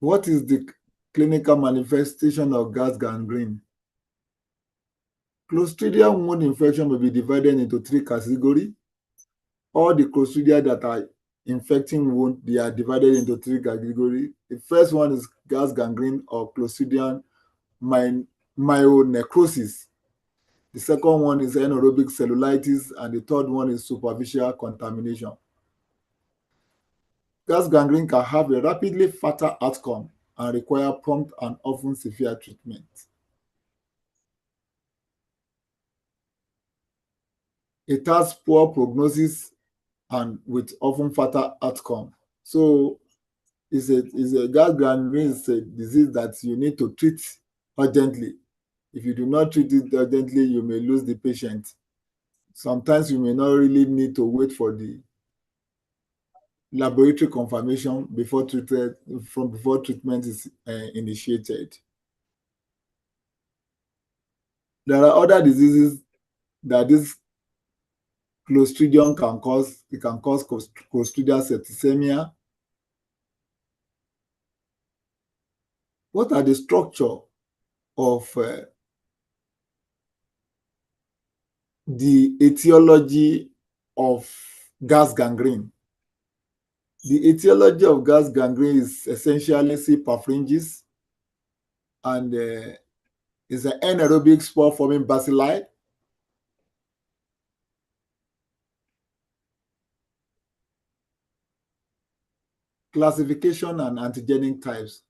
What is the clinical manifestation of gas gangrene? Clostridium wound infection may be divided into 3 categories. All the Clostridia that are infecting wound, they are divided into 3 categories. The first one is gas gangrene or Clostridium myonecrosis. The second one is anaerobic cellulitis, and the third one is superficial contamination. Gas gangrene can have a rapidly fatal outcome and require prompt and often severe treatment. It has poor prognosis and with often fatal outcome. So it's a gas gangrene is a disease that you need to treat urgently. If you do not treat it urgently, you may lose the patient. Sometimes you may not really need to wait for the laboratory confirmation before treatment is initiated. There are other diseases that this Clostridium can cause. It can cause Clostridial septicemia. What are the structure of the etiology of gas gangrene? The etiology of gas gangrene is essentially C. perfringens, and is an anaerobic spore-forming bacilli. Classification and antigenic types.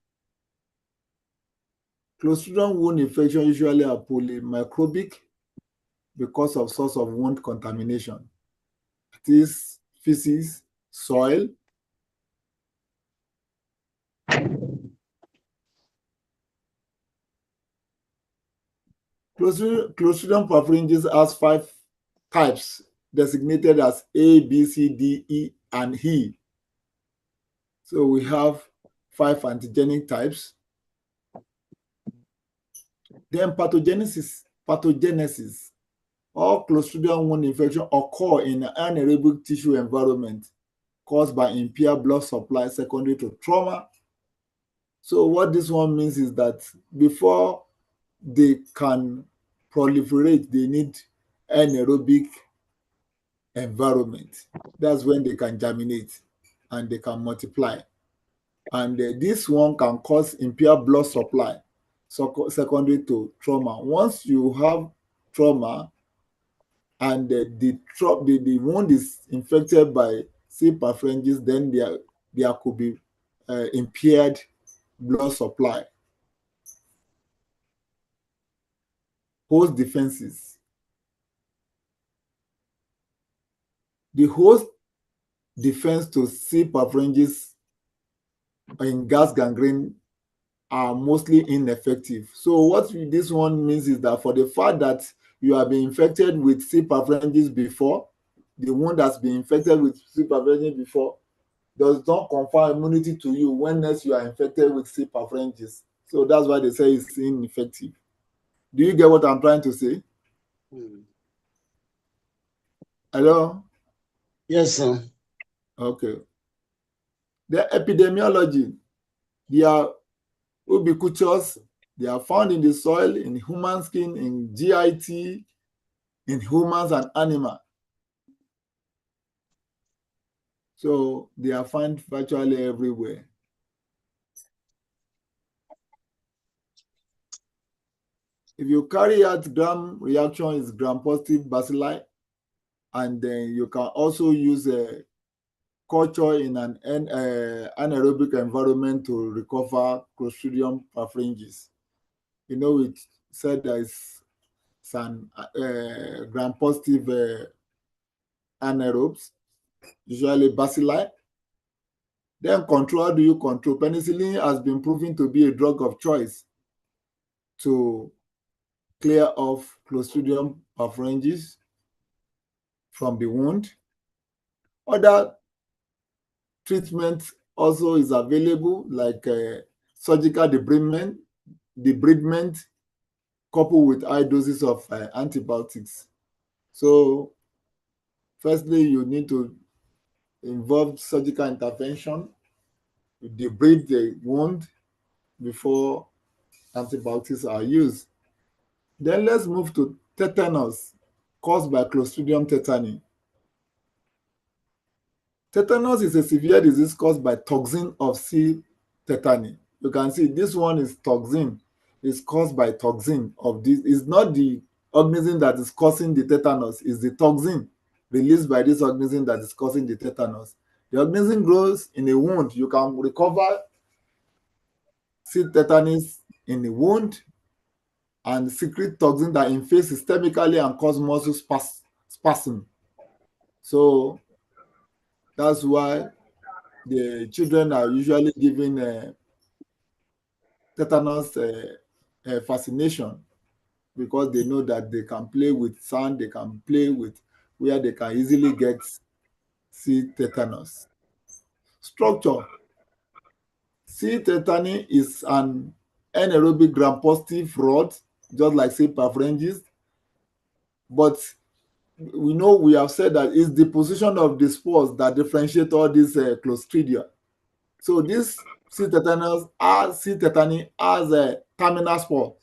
Clostridium wound infection usually are polymicrobic because of source of wound contamination. It is feces, soil. Clostridium perfringens has 5 types designated as A, B, C, D, E, and E. So we have 5 antigenic types. Then pathogenesis. All Clostridium wound infection occur in an anaerobic tissue environment caused by impaired blood supply secondary to trauma. So what this one means is that before they can proliferate, they need anaerobic environment. That's when they can germinate and they can multiply. And this one can cause impaired blood supply secondary to trauma. Once you have trauma and the wound is infected by C. perfringens, then there could be impaired blood supply. Host defenses. The host defense to C. perfringens in gas gangrene are mostly ineffective. So what this one means is that for the fact that you have been infected with C. perfringens before, the wound has been infected with C. perfringens before, does not confer immunity to you when next you are infected with C. perfringens. So that's why they say it's ineffective. Do you get what I'm trying to say? Hello? Yes, sir. Okay. The epidemiology, they are ubiquitous. They are found in the soil, in human skin, in GIT, in humans and animals. So they are found virtually everywhere. If you carry out gram reaction, it's gram-positive bacilli, and then you can also use a culture in an anaerobic environment to recover Clostridium perfringens. You know, it said that it's an gram-positive anaerobes, usually bacilli. Then control, how do you control? Penicillin has been proven to be a drug of choice to clear off Clostridium perfringens from the wound. Other treatment also is available, like surgical debridement coupled with high doses of antibiotics. So firstly, you need to involve surgical intervention to debride the wound, before antibiotics are used. Then let's move to tetanus caused by Clostridium tetani. Tetanus is a severe disease caused by toxin of C. tetani. You can see this one is toxin. It's caused by toxin of this. It's not the organism that is causing the tetanus, it's the toxin released by this organism that is causing the tetanus. The organism grows in a wound. You can recover C. tetanus in a wound and secrete toxin that infects systemically and cause muscle spasm. So that's why the children are usually given tetanus vaccination, because they know that they can play with sand, they can play with where they can easily get C. tetanus. Structure. C. tetani is an anaerobic gram-positive rod, just like C. perfringens, but we have said that it's the position of the spores that differentiate all these Clostridia. So this C. tetani has a terminal spore.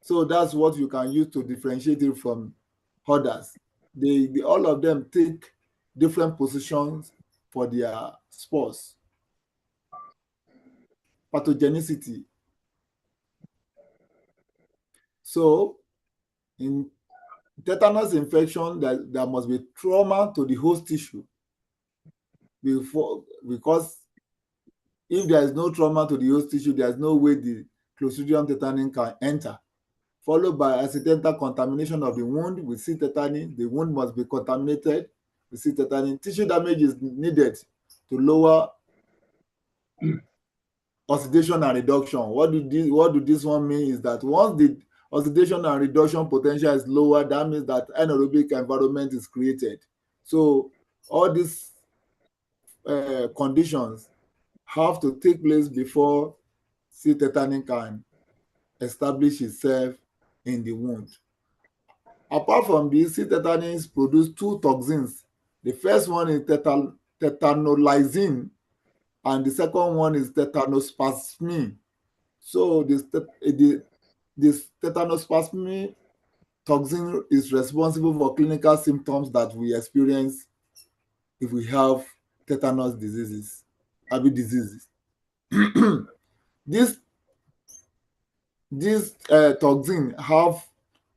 So that's what you can use to differentiate it from others. All of them take different positions for their spores. Pathogenicity. So in tetanus infection, there must be trauma to the host tissue because if there is no trauma to the host tissue, there is no way the Clostridium tetani can enter. Followed by accidental contamination of the wound with C. tetani. The wound must be contaminated with C. tetani. Tissue damage is needed to lower oxidation and reduction. What do this one mean is that once the oxidation and reduction potential is lower, that means that anaerobic environment is created. So all these conditions have to take place before C. tetani can establish itself in the wound. Apart from this, C. tetani produce two toxins. The first one is tetanolysine, and the second one is tetanospasmin. So this tetanospasmin toxin is responsible for clinical symptoms that we experience if we have tetanus diseases. This toxin have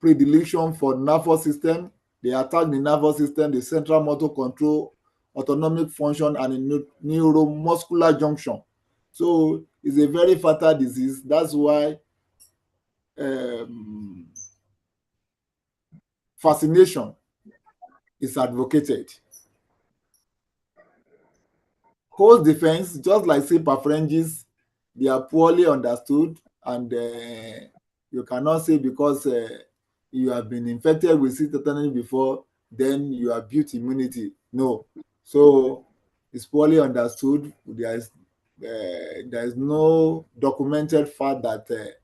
predilection for nervous system. They attack the nervous system, the central motor control, autonomic function, and the neuromuscular junction. So it's a very fatal disease. That's why vaccination is advocated. Host defense, just like C. perfringens, they are poorly understood, and you cannot say because you have been infected with C. tetani before, then you have built immunity. No. So it's poorly understood. There is no documented fact that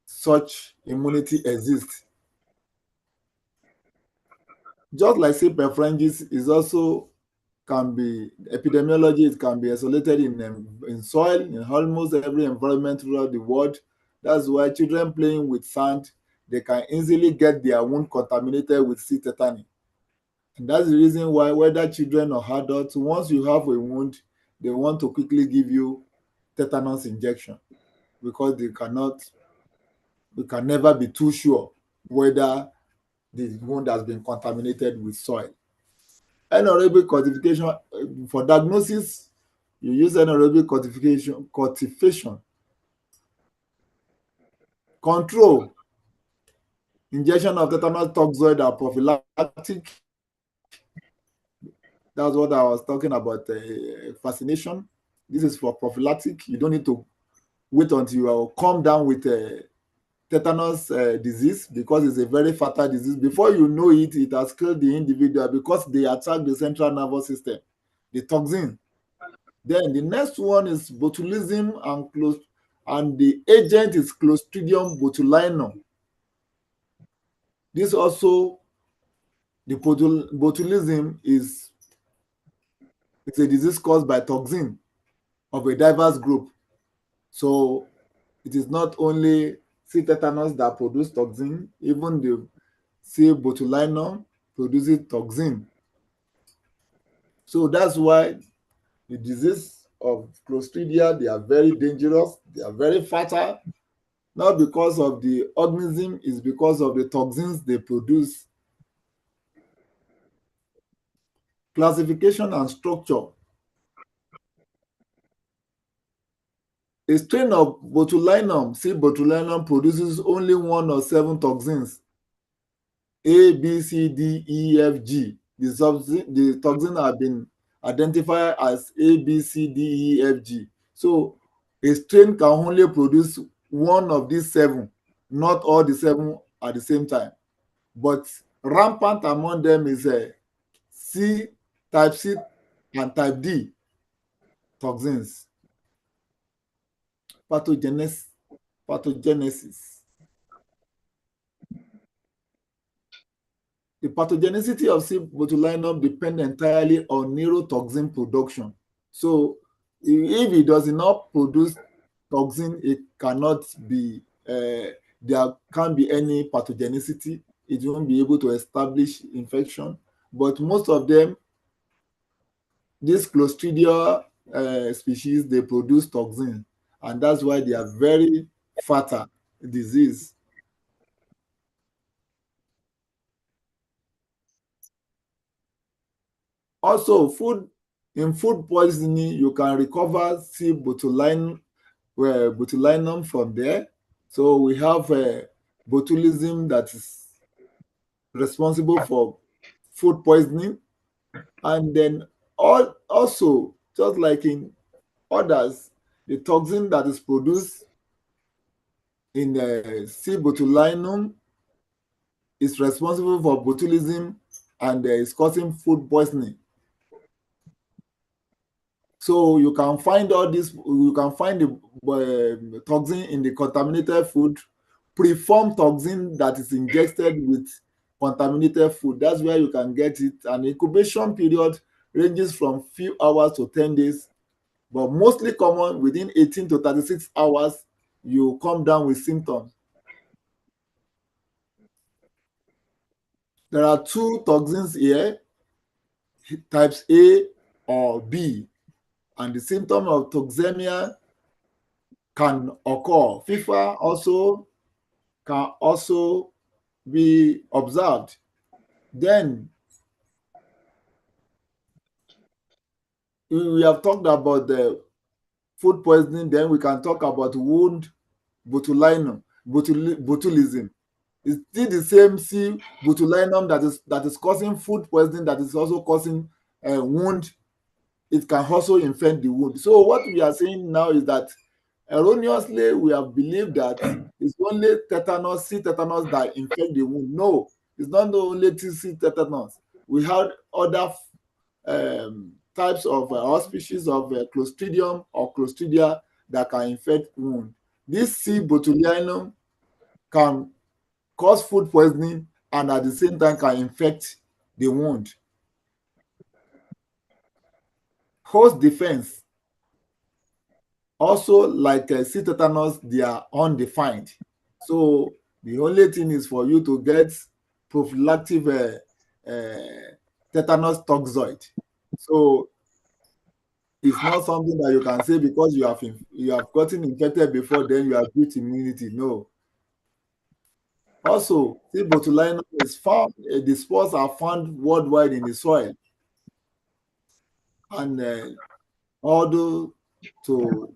such immunity exists. Just like C. perfringens is also can be epidemiology, it can be isolated in soil, in almost every environment throughout the world. That's why children playing with sand, they can easily get their wound contaminated with C. tetani. And that's the reason why, whether children or adults, once you have a wound, they want to quickly give you tetanus injection, because we can never be too sure whether the wound has been contaminated with soil. Anaerobic quantification, for diagnosis, you use anaerobic quantification. Control, injection of tetanus toxoid are prophylactic. That's what I was talking about, vaccination. This is for prophylactic. You don't need to wait until you come down with tetanus disease, because it's a very fatal disease. Before you know it, it has killed the individual because they attack the central nervous system, the toxin. Then the next one is botulism, and the agent is Clostridium botulinum. This also, the botulism is a disease caused by toxin of a diverse group. So it is not only C. tetanus that produce toxin, even the C. botulinum produces toxin. So that's why the disease of Clostridia, they are very dangerous, they are very fatal, not because of the organism, it's because of the toxins they produce. Classification and structure. A strain of botulinum, C. botulinum, produces only one or seven toxins, A, B, C, D, E, F, G. The toxin have been identified as A, B, C, D, E, F, G. So a strain can only produce one of these seven, not all the seven at the same time. But rampant among them is C, type C, and type D toxins. Pathogenesis. The pathogenicity of C. botulinum depends entirely on neurotoxin production. So if it does not produce toxin, it cannot be, there can't be any pathogenicity. It won't be able to establish infection. But most of them, these Clostridia species, they produce toxin, and that's why they are very fatal disease. Also, food poisoning, you can recover C. botulinum from there. So we have botulism that is responsible for food poisoning, and then also, just like in others, the toxin that is produced in C. botulinum is responsible for botulism and is causing food poisoning. So you can find all this, you can find the toxin in the contaminated food, preformed toxin that is injected with contaminated food. That's where you can get it. And incubation period ranges from few hours to 10 days, but mostly common within 18 to 36 hours, you come down with symptoms. There are two toxins here, types A or B, and the symptom of toxemia can occur. Fever also can also be observed. Then we have talked about the food poisoning. Then we can talk about wound botulism. It's still the same C. botulinum that is causing food poisoning, that is also causing wound. It can also infect the wound. So what we are saying now is that erroneously we have believed that it's only tetanus, C. tetanus that infect the wound. No, it's not only C. tetanus. We have other types of or species of Clostridium or Clostridia that can infect wound. This C. botulinum can cause food poisoning and at the same time can infect the wound. Host defense. Also, like C. tetanus, they are undefined. So the only thing is for you to get prophylactic tetanus toxoid. So it's not something that you can say because you have gotten infected before, then you have built immunity. No. Also, C. botulinum is found, the spores are found worldwide in the soil. And although to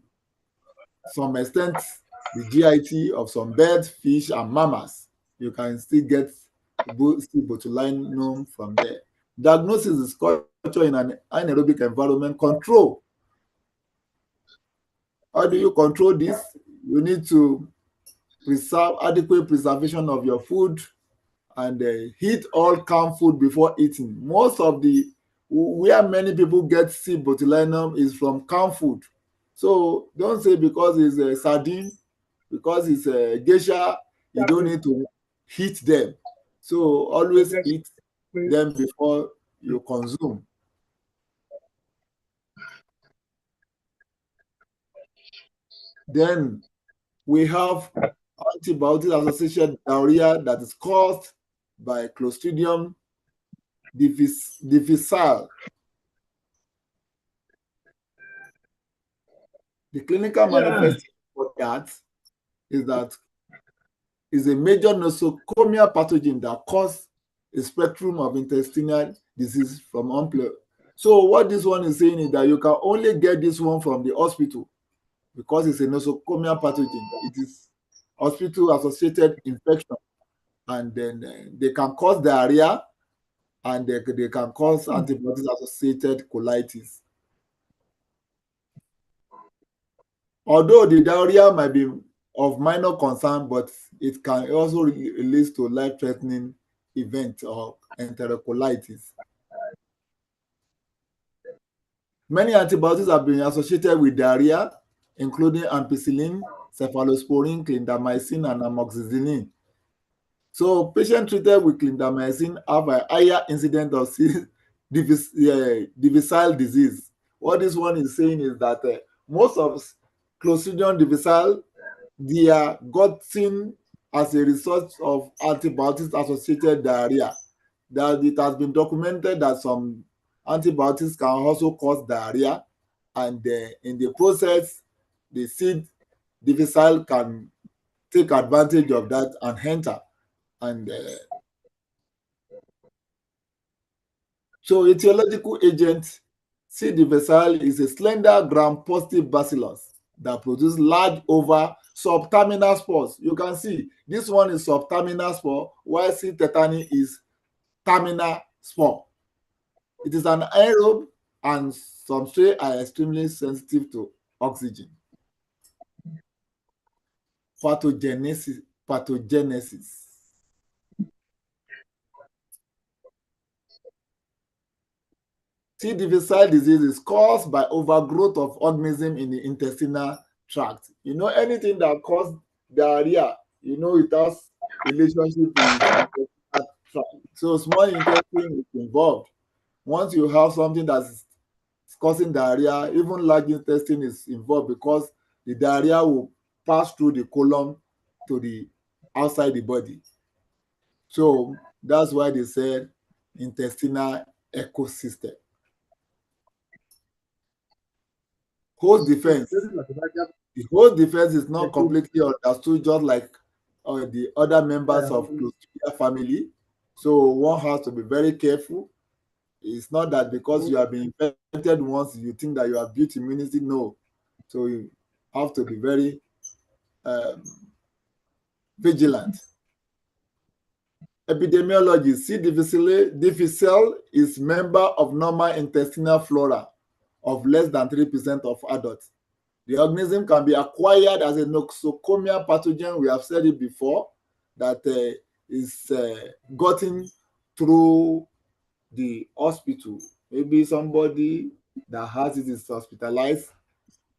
some extent, the GIT of some birds, fish, and mammals, you can still get C. botulinum from there. Diagnosis is culture in an anaerobic environment. Control. How do you control this? You need to preserve adequate preservation of your food and heat all canned food before eating. Most of the where many people get C. botulinum is from canned food. So don't say because it's a sardine, because it's a geisha, you don't need to heat them. So always eat them before you consume. Then we have antibiotic-associated diarrhea that is caused by Clostridium difficile. The clinical manifestation for that is a major nosocomial pathogen that causes a spectrum of intestinal disease from unpleasant. So what this one is saying is that you can only get this one from the hospital because it's a nosocomial pathogen. It is hospital-associated infection, and then they can cause diarrhea, and they can cause antibiotic-associated colitis. Although the diarrhea might be of minor concern, but it can also lead to life-threatening event or enterocolitis. Many antibiotics have been associated with diarrhea, including ampicillin, cephalosporin, clindamycin, and amoxicillin. So patients treated with clindamycin have a higher incidence of difficile disease. What this one is saying is that most of Clostridium difficile, they are gotten as a result of antibiotics-associated diarrhea. That it has been documented that some antibiotics can also cause diarrhea, and in the process, the C. difficile can take advantage of that and enter. And so etiological agent C. difficile is a slender gram-positive bacillus that produces large over subterminal spores. You can see this one is subterminal spore, while C. tetani is terminal spore. It is an aerobe, and some strains are extremely sensitive to oxygen. Pathogenesis. C. difficile disease is caused by overgrowth of organism in the intestinal tract. You know, anything that causes diarrhea, you know, it has relationship with intestinal tract. So small intestine is involved. Once you have something that's causing diarrhea, even large intestine is involved because the diarrhea will pass through the colon to the outside the body. So that's why they said intestinal ecosystem. Host defense. The host defense is not completely understood, just like the other members of Clostridia family. So one has to be very careful. It's not that because you have been infected once, you think that you have built immunity. No. So you have to be very vigilant. Epidemiology. C. difficile is member of normal intestinal flora of less than 3% of adults. The organism can be acquired as a nosocomial pathogen. We have said it before, that is gotten through the hospital. Maybe somebody that has it is hospitalized,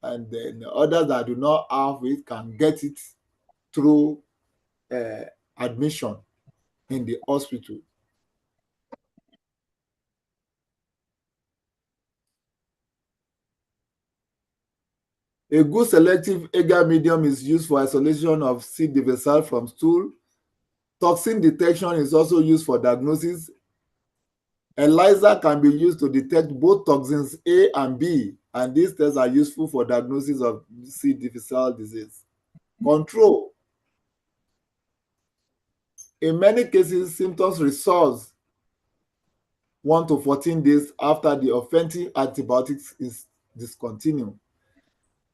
and then others that do not have it can get it through admission in the hospital. A good selective agar medium is used for isolation of C. difficile from stool. Toxin detection is also used for diagnosis. ELISA can be used to detect both toxins A and B, and these tests are useful for diagnosis of C. difficile disease. Control. In many cases, symptoms resolve 1 to 14 days after the offensive antibiotics is discontinued.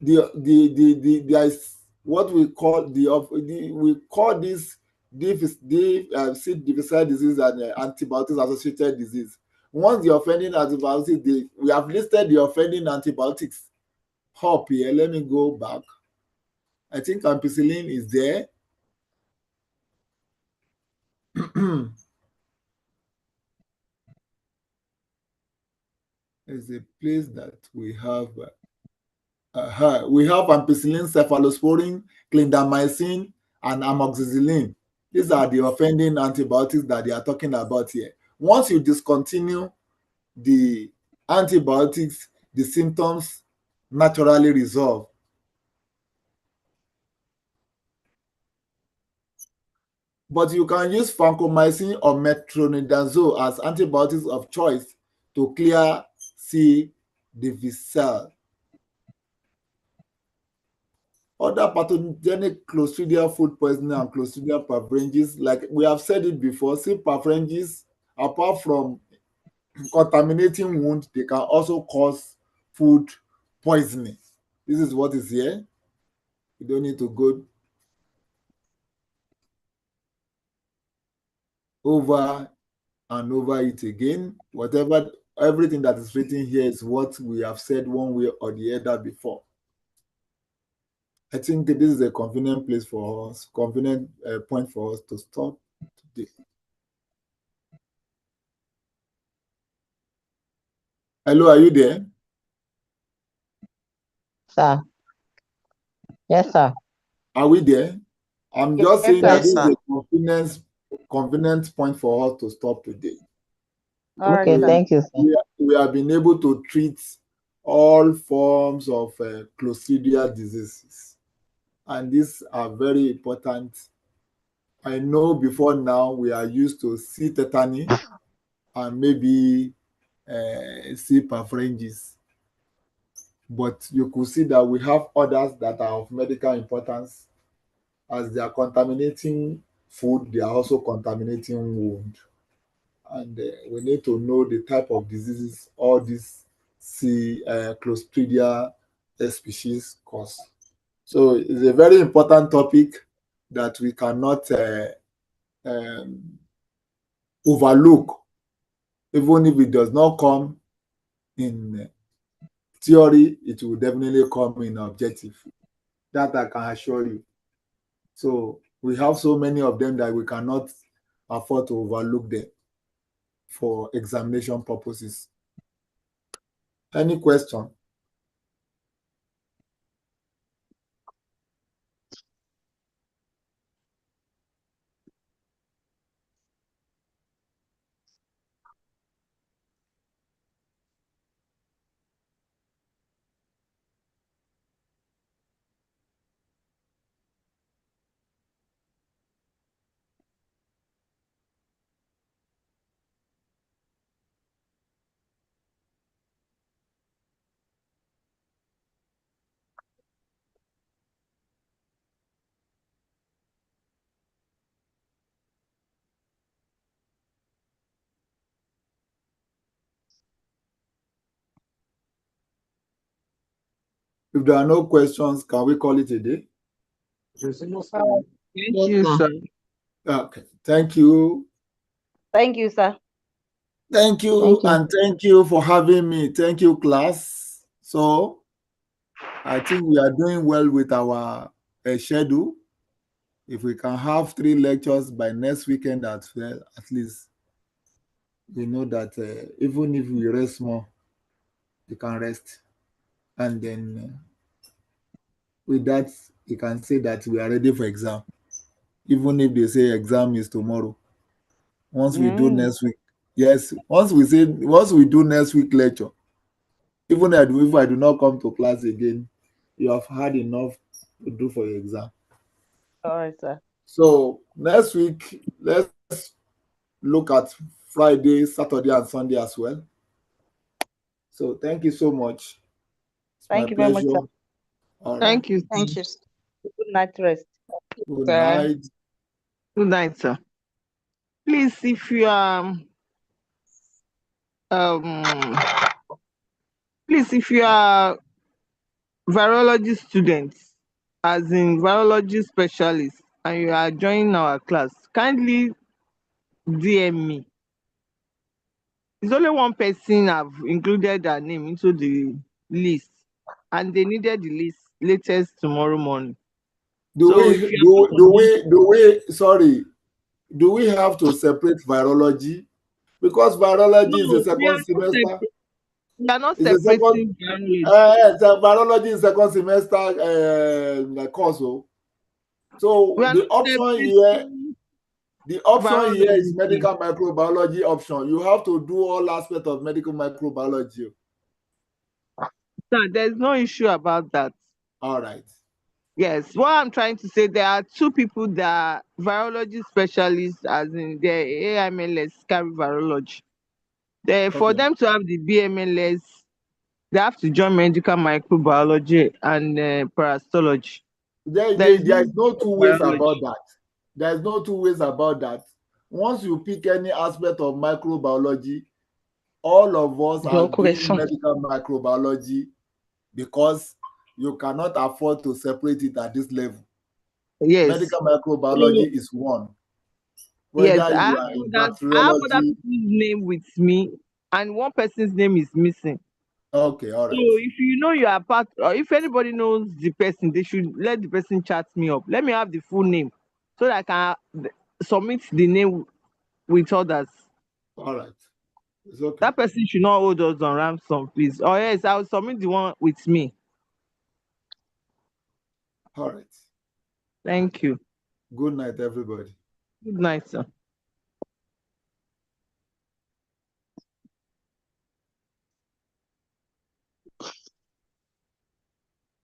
There is what we call we call this C. difficile disease and antibiotics associated disease. Once the offending antibiotics, we have listed the offending antibiotics up here. Let me go back. I think ampicillin is there. There's a place that we have. We have ampicillin, cephalosporin, clindamycin, and amoxicillin. These are the offending antibiotics that they are talking about here. Once you discontinue the antibiotics, the symptoms naturally resolve. But you can use vancomycin or metronidazole as antibiotics of choice to clear C. difficile. Other pathogenic Clostridia food poisoning and Clostridia perfringens, like we have said it before, C. perfringens, apart from contaminating wound, they can also cause food poisoning. This is what is here. You don't need to go over and over it again. Everything that is written here is what we have said one way or the other before. I think this is a convenient place for us, convenient point for us to stop today. Hello, are you there? Sir. Yes, sir. Are we there? I'm just saying that Yes, this is sir. a convenient point for us to stop today. All right, Okay, sir. thank you, sir. We have been able to treat all forms of Clostridia diseases, and these are very important. I know before now we are used to C. tetani and maybe C. perfringens, but you could see that we have others that are of medical importance. As they are contaminating food, they are also contaminating wound. And we need to know the type of diseases all these Clostridia species cause. So it's a very important topic that we cannot um, overlook, even if it does not come in theory, it will definitely come in objective. That I can assure you. So we have so many of them that we cannot afford to overlook them for examination purposes. Any question? If there are no questions, can we call it a day? Thank Yes, you, sir. sir. Okay. Thank you. Thank you, sir. Thank you, Thank you. and thank you for having me. Thank you, class. So I think we are doing well with our schedule. If we can have 3 lectures by next weekend as well, at least we know that even if we rest more, we can rest. And then with that, you can say that we are ready for exam. Even if they say exam is tomorrow. Once we do next week, yes, once we do next week lecture, even if I do not come to class again, you have had enough to do for your exam. All right, sir. So next week, let's look at Friday, Saturday, and Sunday as well. So thank you so much. It's my Thank you very much, pleasure. sir. All right. Thank you. Thank you. Good night rest. Good Sir. night. Good night, sir. Please, if you are please, if you are virology students, as in virology specialists, and you are joining our class, kindly DM me. It's only one person I've included their name into the list, and they needed the list latest tomorrow morning. Do So we if you are do part of do this, we do we sorry? Do we have to separate virology? Because virology is a no, second semester. we are not It's a second separating virology. biology is second semester course. We So are not separating the option here is virology. medical microbiology option. You have to do all aspects of medical microbiology. Sir, there's no issue about that. All right. Yes, what I'm trying to say, there are two people that are virology specialists, as in their AMLS carry virology. For Okay. them to have the BMLS, they have to join medical microbiology and parasitology. There is There no is no of two ways about virology. that. There is no two ways about that. Once you pick any aspect of microbiology, all of us are Donc, doing correction. medical microbiology because you cannot afford to separate it at this level. Yes. Medical So microbiology is one, yes, whether you are in I have other bacteriology. people's name with me, and one person's name is missing. Okay, all So right, if you know you are part, or if anybody knows the person, they should let the person chat me up. Let me have the full name so that I can submit the name with others. all right. It's okay. That person should not hold us on ransom, please. Or yes, I'll submit the one with me. All right. Thank you. Good night, everybody. Good night, sir.